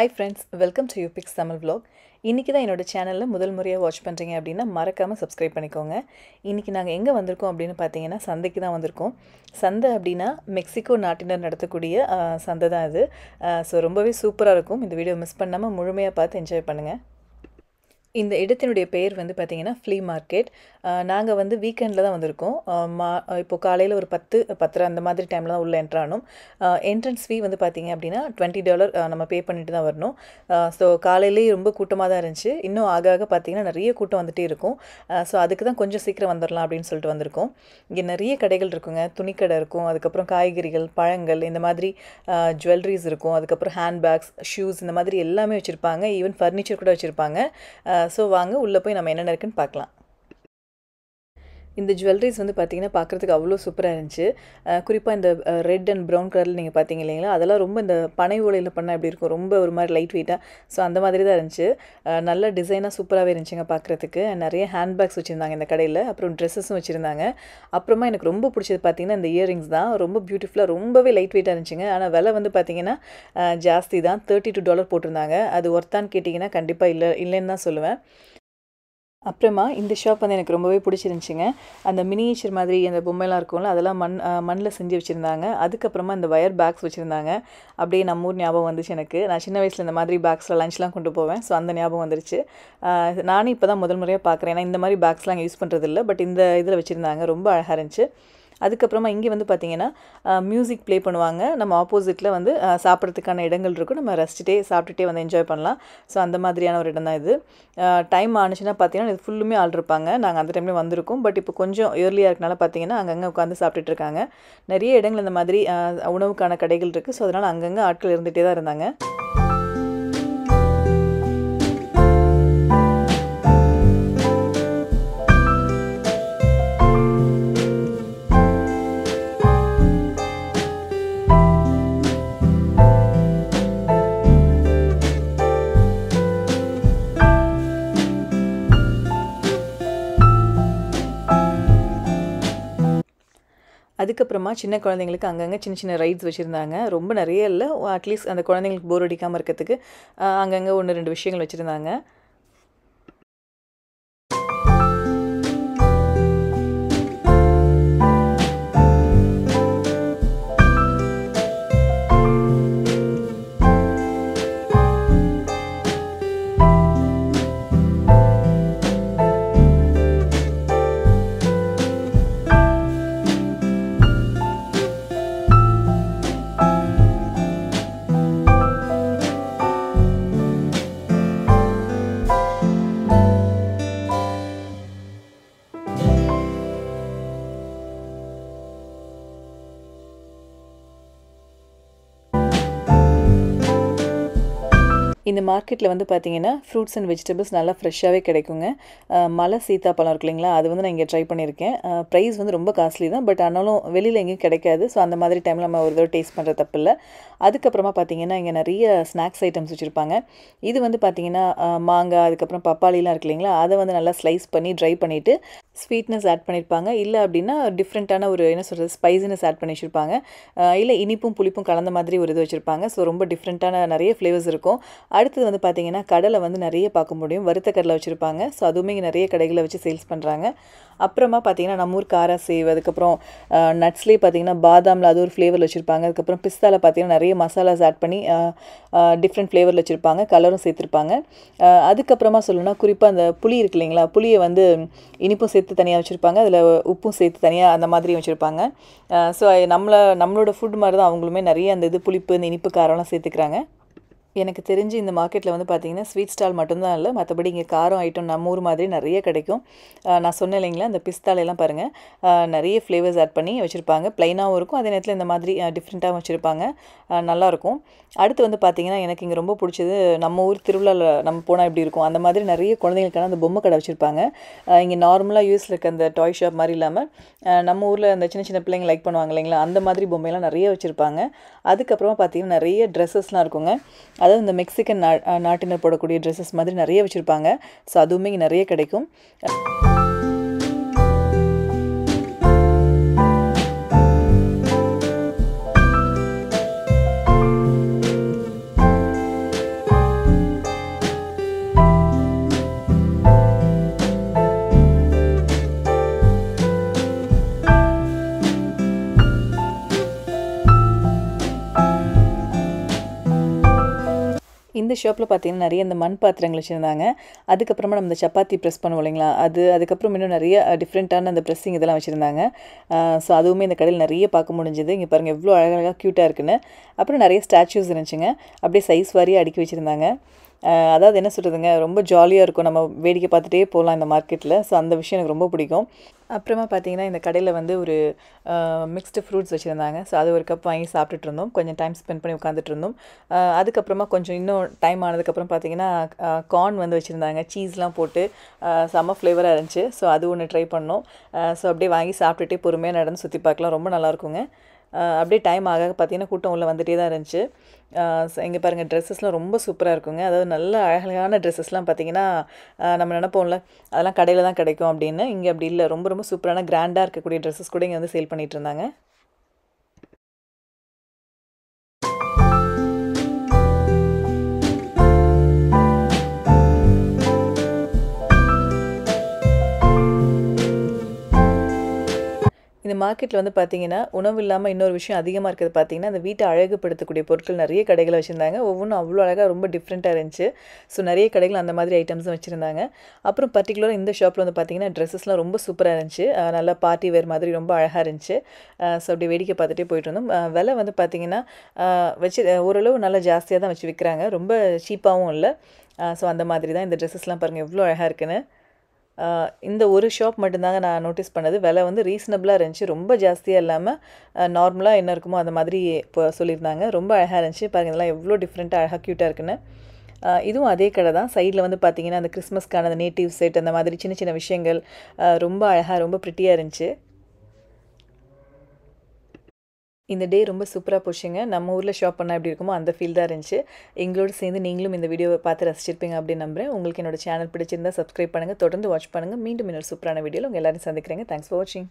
Hi friends, welcome to UPix Tamil vlog. இன்னைக்கு தான் என்னோட சேனல்ல முதல் முறையா வாட்ச் பண்றீங்க அப்படினா மறக்காம Subscribe பண்ணிக்கோங்க. இன்னைக்கு நாங்க எங்க வந்திருக்கோம் அப்படினு பாத்தீங்கன்னா சந்தைக்கு தான் வந்திருக்கோம். சந்தை அப்படினா மெக்சிகோ நாட்டினர் நடத்தக்கூடிய சந்தை தான் இது. சோ ரொம்பவே சூப்பரா இருக்கும். இந்த வீடியோ மிஸ் பண்ணாம முழுமையா பார்த்து என்ஜாய் பண்ணுங்க. இந்த இடத்தினுடைய பெயர் வந்து பார்த்தீங்கன்னா FLEA மார்க்கெட். நாங்க வந்து வீக்கெண்ட்ல தான் வந்திருக்கோம். இப்போ காலையில ஒரு 10:30 அந்த மாதிரி டைம்ல தான் உள்ள என்டர் ஆனோம். என்ட்ரன்ஸ் ஃபீ வந்து பார்த்தீங்க அப்படின்னா $20 நம்ம பே பண்ணிட்டு தான் வரணும். ஸோ காலையிலேயே ரொம்ப கூட்டமாக தான் இருந்துச்சு. இன்னும் ஆக ஆக பார்த்தீங்கன்னா நிறைய கூட்டம் வந்துட்டே இருக்கும். ஸோ அதுக்கு தான் கொஞ்சம் சீக்கிரம் வந்துடலாம் அப்படின்னு சொல்லிட்டு வந்திருக்கோம். இங்கே நிறைய கடைகள் இருக்குங்க. துணிக்கடை இருக்கும், அதுக்கப்புறம் காய்கறிகள், பழங்கள், இந்த மாதிரி ஜுவல்லரிஸ் இருக்கும், அதுக்கப்புறம் ஹேண்ட்பேக்ஸ், ஷூஸ், இந்த மாதிரி எல்லாமே வச்சுருப்பாங்க. ஈவன் ஃபர்னிச்சர் கூட வச்சுருப்பாங்க. ஸோ வாங்க உள்ளே போய் நம்ம என்னென்ன இருக்குன்னு பார்க்கலாம். இந்த ஜுவல்லரிஸ் வந்து பார்த்தீங்கன்னா பார்க்குறதுக்கு அவ்வளோ சூப்பராக இருந்துச்சு. குறிப்பாக இந்த ரெட் அண்ட் ப்ரௌன் கலரில் நீங்கள் பார்த்தீங்க இல்லைங்களா, அதெல்லாம் ரொம்ப இந்த பனை ஓலையில் பண்ணால் எப்படி இருக்கும், ரொம்ப ஒரு மாதிரி லைட் வெயிட்டாக. ஸோ அந்த மாதிரி தான் இருந்துச்சு. நல்ல டிசைனாக சூப்பராகவே இருந்துச்சுங்க பார்க்குறதுக்கு. நிறைய ஹேண்ட்பேக்ஸ் வச்சுருந்தாங்க இந்த கடையில். அப்புறம் ட்ரெஸ்ஸஸும் வச்சுருந்தாங்க. அப்புறமா எனக்கு ரொம்ப பிடிச்சது பார்த்தீங்கன்னா இந்த இயரிங்ஸ் தான். ரொம்ப பியூட்டிஃபுல்லாக, ரொம்பவே லைட் வெயிட்டாக இருந்துச்சுங்க. ஆனால் விலை வந்து பார்த்தீங்கன்னா ஜாஸ்தி தான். $32 போட்டிருந்தாங்க. அது ஒர்த்தான்னு கேட்டிங்கன்னா கண்டிப்பாக இல்லைன்னு தான் சொல்லுவேன். அப்புறமா இந்த ஷாப் வந்து எனக்கு ரொம்பவே பிடிச்சிருந்துச்சிங்க. அந்த மினியேச்சர் மாதிரி அந்த பொம்மைலாம் இருக்கும்ல, அதெல்லாம் மண்ணில் செஞ்சு வச்சுருந்தாங்க. அதுக்கப்புறமா இந்த வயர் பேக்ஸ் வச்சுருந்தாங்க. அப்படியே நம்ம ஊர் ஞாபகம் வந்துச்சு எனக்கு. நான் சின்ன வயசில் இந்த மாதிரி பேக்ஸில் லஞ்ச்லாம் கொண்டு போவேன். ஸோ அந்த ஞாபகம் வந்துருச்சு. நானும் இப்போ தான் முதல் முறையாக பார்க்குறேன். ஏன்னா இந்த மாதிரி பேக்ஸ்லாம் யூஸ் பண்ணுறதில்ல. பட் இந்த இதில் வச்சுருந்தாங்க. ரொம்ப அழகாக இருந்துச்சு. அதுக்கப்புறமா இங்கே வந்து பார்த்திங்கன்னா மியூசிக் ப்ளே பண்ணுவாங்க. நம்ம ஆப்போசிட்டில் வந்து சாப்பிட்றதுக்கான இடங்கள் இருக்கும். நம்ம ரசிச்சுட்டே சாப்பிட்டுட்டே வந்து என்ஜாய் பண்ணலாம். ஸோ அந்த மாதிரியான ஒரு இடம் தான் இது. டைம் ஆனிச்சுன்னா பார்த்தீங்கன்னா இது ஃபுல்லுமே ஆள் இருப்பாங்க. நாங்கள் அந்த டைம்லேயே வந்திருக்கோம். பட் இப்போ கொஞ்சம் ஏர்லியாக இருக்கனால பார்த்தீங்கன்னா அங்கங்கே உட்காந்து சாப்பிட்டுட்டு இருக்காங்க. நிறைய இடங்கள் இந்த மாதிரி உணவுக்கான கடைகள் இருக்குது. ஸோ அதனால் அங்கங்கே ஆட்கள் இருந்துகிட்டே தான் இருந்தாங்க. அதுக்கப்புறமா சின்ன குழந்தைங்களுக்கு அங்கங்கே சின்ன சின்ன ரைட்ஸ் வச்சுருந்தாங்க. ரொம்ப நிறைய இல்லை, அட்லீஸ்ட் அந்த குழந்தைங்களுக்கு போர் அடிக்காமல் இருக்கிறதுக்கு அங்கங்கே 1-2 விஷயங்கள் வச்சுருந்தாங்க. இந்த மார்க்கெட்டில் வந்து பார்த்தீங்கன்னா ஃப்ரூட்ஸ் அண்ட் வெஜிடபிள்ஸ் நல்லா ஃப்ரெஷ்ஷாகவே கிடைக்குங்க. மலை சீத்தாப்பழம் இருக்கு இல்லைங்களா, அது வந்து நான் இங்கே ட்ரை பண்ணியிருக்கேன். ப்ரைஸ் வந்து ரொம்ப காஸ்ட்லி தான். பட் ஆனாலும் வெளியில் எங்கேயும் கிடைக்காது. ஸோ அந்த மாதிரி டைமில் நம்ம ஒரு தடவை டேஸ்ட் பண்ணுற தப்பு இல்லை. அதுக்கப்புறமா பார்த்தீங்கன்னா இங்கே நிறைய ஸ்நாக்ஸ் ஐட்டம்ஸ் வச்சுருப்பாங்க. இது வந்து பார்த்தீங்கன்னா மாங்காய், அதுக்கப்புறம் பப்பாளிலாம் இருக்கு இல்லைங்களா, அதை வந்து நல்லா ஸ்லைஸ் பண்ணி ட்ரை பண்ணிவிட்டு ஸ்வீட்னஸ் ஆட் பண்ணியிருப்பாங்க. இல்லை அப்படின்னா டிஃப்ரெண்ட்டான ஒரு என்ன சொல்கிறது ஸ்பைசினஸ் ஆட் பண்ணி வச்சுருப்பாங்க. இல்லை இனிப்பும் புளிப்பும் கலந்த மாதிரி ஒரு இது வச்சுருப்பாங்க. ஸோ ரொம்ப டிஃப்ரெண்ட்டான நிறைய ஃப்ளேவர்ஸ் இருக்கும். அடுத்தது வந்து பார்த்தீங்கன்னா கடலை வந்து நிறைய பார்க்க முடியும். வறுத்த கடலை வச்சுருப்பாங்க. ஸோ அதுவுமே இங்கே நிறைய கடைகளை வச்சு சேல்ஸ் பண்ணுறாங்க. அப்புறமா பார்த்தீங்கன்னா நம்ம ஊர் காரா சேவ், அதுக்கப்புறம் நட்ஸ்லேயே பார்த்தீங்கன்னா பாதாமில் அது ஒரு ஃப்ளேவரில் வச்சுருப்பாங்க. அதுக்கப்புறம் பிஸ்தாவில் பார்த்தீங்கன்னா நிறைய மசாலாஸ் ஆட் பண்ணி டிஃப்ரெண்ட் ஃப்ளேவரில் வச்சுருப்பாங்க, கலரும் சேர்த்துருப்பாங்க. அதுக்கப்புறமா சொல்லணும்னா குறிப்பாக அந்த புளி இருக்கு இல்லைங்களா, புளியை வந்து இனிப்பும் சேர்த்து தனியாக வச்சுருப்பாங்க, அதில் உப்பும் சேர்த்து தனியாக அந்த மாதிரியும் வச்சுருப்பாங்க. ஸோ நம்மளோட ஃபுட் மாதிரி தான் அவங்களுமே நிறைய அந்த இது புளிப்பு, இந்த இனிப்பு, காரம்லாம் சேர்த்துக்கிறாங்க. எனக்கு தெரிஞ்சு இந்த மார்க்கெட்டில் வந்து பார்த்தீங்கன்னா ஸ்வீட் ஸ்டால் மட்டும்தான் இல்லை, மற்றபடி இங்கே காரம் ஐட்டம் நம்ம ஊர் மாதிரி நிறைய கிடைக்கும். நான் சொன்னேன் இல்லைங்களா, இந்த பிஸ்தாலெல்லாம் பாருங்கள் நிறைய ஃப்ளேவர்ஸ் ஆட் பண்ணி வச்சுருப்பாங்க. ப்ளைனாகவும் இருக்கும், அதே நேரத்தில் இந்த மாதிரி டிஃப்ரெண்ட்டாகவும் வச்சுருப்பாங்க. நல்லாயிருக்கும். அடுத்து வந்து பார்த்தீங்கன்னா எனக்கு இங்கே ரொம்ப பிடிச்சது, நம்ம ஊர் திருவிழாவில் நம்ம போனால் எப்படி இருக்கும் அந்த மாதிரி நிறைய குழந்தைங்களுக்கான அந்த பொம்மை கடை வச்சுருப்பாங்க. இங்கே நார்மலாக யூஎஸில் இருக்க அந்த டாய் ஷாப் மாதிரி இல்லாமல் நம்ம ஊரில் அந்த சின்ன சின்ன பிள்ளைங்க லைக் பண்ணுவாங்க இல்லைங்களா, அந்த மாதிரி பொம்மையெல்லாம் நிறைய வச்சுருப்பாங்க. அதுக்கப்புறமா பார்த்தீங்கன்னா நிறைய ட்ரெஸ்ஸஸ்லாம் இருக்குங்க. அதாவது இந்த மெக்சிகன் நாட்டினர் போடக்கூடிய ட்ரெஸ்ஸஸ் மாதிரி நிறைய வச்சுருப்பாங்க. ஸோ அதுவுமே இங்கே நிறைய கிடைக்கும். இந்த ஷாப்பில் பார்த்தீங்கன்னா நிறைய இந்த மண் பாத்திரங்கள் வச்சுருந்தாங்க. அதுக்கப்புறமா நம்ம இந்த சப்பாத்தி ப்ரெஸ் பண்ணுவோம் இல்லைங்களா, அதுக்கப்புறம் இன்னும் நிறைய டிஃப்ரெண்ட்டான அந்த ப்ரெஸ்ஸிங் இதெல்லாம் வச்சுருந்தாங்க. ஸோ அதுவுமே இந்த கடையில் நிறைய பார்க்க முடிஞ்சுது. இங்கே பாருங்கள் எவ்வளோ அழகழகாக க்யூட்டாக இருக்குன்னு. அப்புறம் நிறைய ஸ்டாச்சூஸ் இருந்துச்சுங்க. அப்படியே சைஸ் வாரியாக அடுக்கி வச்சுருந்தாங்க. அதாவது என்ன சொல்கிறதுங்க, ரொம்ப ஜாலியாக இருக்கும். நம்ம வேடிக்கை பார்த்துட்டே போகலாம் இந்த மார்க்கெட்டில். ஸோ அந்த விஷயம் எனக்கு ரொம்ப பிடிக்கும். அப்புறமா பார்த்தீங்கன்னா இந்த கடையில் வந்து ஒரு மிக்ஸ்டு ஃப்ரூட்ஸ் வச்சுருந்தாங்க. ஸோ அது ஒரு கப் வாங்கி சாப்பிட்டுட்டு இருந்தோம். கொஞ்சம் டைம் ஸ்பெண்ட் பண்ணி உட்காந்துட்டு இருந்தோம். அதுக்கப்புறமா கொஞ்சம் இன்னும் டைம் ஆனதுக்கப்புறம் பார்த்தீங்கன்னா கார்ன் வந்து வச்சுருந்தாங்க. சீஸ்லாம் போட்டு செம்ம ஃப்ளேவராக இருந்துச்சு. ஸோ அது ஒன்று ட்ரை பண்ணோம். ஸோ அப்படியே வாங்கி சாப்பிட்டுட்டே பொறுமையாக நடந்து சுற்றி பார்க்கலாம். ரொம்ப நல்லாயிருக்குங்க. அப்படியே டைம் ஆக பார்த்தீங்கன்னா கூட்டம் உள்ள வந்துகிட்டே தான் இருந்துச்சு. இங்கே பாருங்கள் ட்ரெஸ்ஸஸ்லாம் ரொம்ப சூப்பராக இருக்குங்க. அதாவது நல்ல அழகான ட்ரெஸ்ஸஸ்லாம் பார்த்தீங்கன்னா நம்ம நினைப்போம்ல அதெல்லாம் கடையில் தான் கிடைக்கும் அப்படின்னு. இங்கே அப்படி இல்லை. ரொம்ப ரொம்ப சூப்பரான கிராண்டாக இருக்கக்கூடிய ட்ரெஸ்ஸஸ் கூட இங்கே வந்து சேல் பண்ணிகிட்டு இருந்தாங்க. இந்த மார்க்கெட்டில் வந்து பார்த்தீங்கன்னா உணவு இல்லாமல் இன்னொரு விஷயம் அதிகமாக இருக்கிறது பார்த்தீங்கன்னா அந்த வீட்டை அழகுபடுத்தக்கூடிய பொருட்கள் நிறைய கடைகள் வச்சுருந்தாங்க. ஒவ்வொன்றும் அவ்வளோ அழகாக ரொம்ப டிஃப்ரெண்ட்டாக இருந்துச்சு. ஸோ நிறைய கடைகள் அந்த மாதிரி ஐட்டம்ஸும் வச்சுருந்தாங்க. அப்புறம் பர்டிகுலராக இந்த ஷாப்பில் வந்து பார்த்தீங்கன்னா ட்ரெஸ்ஸஸ்லாம் ரொம்ப சூப்பராக இருந்துச்சு. நல்லா பார்ட்டி வேர் மாதிரி ரொம்ப அழகாக இருந்துச்சு. ஸோ அப்படி வேடிக்கை பார்த்துட்டே போயிட்டு இருந்தோம். விலை வந்து பார்த்தீங்கன்னா வச்சு ஓரளவு நல்லா ஜாஸ்தியாக தான் வச்சு விற்கிறாங்க. ரொம்ப சீப்பாகவும் இல்லை. ஸோ அந்த மாதிரி தான் இந்த ட்ரெஸ்ஸஸ்லாம் பாருங்கள் எவ்வளோ அழகாக இருக்குன்னு. இந்த ஒரு ஷாப் மட்டும்தாங்க நான் நோட்டீஸ் பண்ணது. விலை வந்து ரீசனபிளாக இருந்துச்சு. ரொம்ப ஜாஸ்தியாக இல்லாமல் நார்மலாக என்ன இருக்குமோ அந்த மாதிரி இப்போ சொல்லியிருந்தாங்க. ரொம்ப அழகாக இருந்துச்சு. பாருங்கள் இதெல்லாம் எவ்வளோ டிஃப்ரெண்ட்டாக அழகாக க்யூட்டாக இருக்குன்னு. இதுவும் அதே கடை தான். சைடில் வந்து பார்த்தீங்கன்னா அந்த கிறிஸ்மஸ்க்கான அந்த நேட்டிவ் செட் அந்த மாதிரி சின்ன சின்ன விஷயங்கள் ரொம்ப அழகாக ரொம்ப ப்ரிட்டியாக இருந்துச்சு. இந்த டே ரொம்ப சூப்பராக போச்சுங்க. நம்ம ஊரில் ஷாப் பண்ணால் எப்படி இருக்குமோ அந்த ஃபீல் தான் இருந்துச்சு. எங்களோடு சேர்ந்து நீங்களும் இந்த வீடியோவை பார்த்து ரசிச்சிருப்பீங்க அப்படின்னு நம்புகிறேன். உங்களுக்கு என்னோட சேனல் பிடிச்சிருந்தால் சப்ஸ்கிரைப் பண்ணுங்கள். தொடர்ந்து வாட்ச் பண்ணுங்கள். மீண்டும் இன்னொரு சூப்பரான வீடியோவில் உங்கள் எல்லாரும் சந்திக்கிறேங்க. தேங்க்ஸ் ஃபார் வாட்சிங்.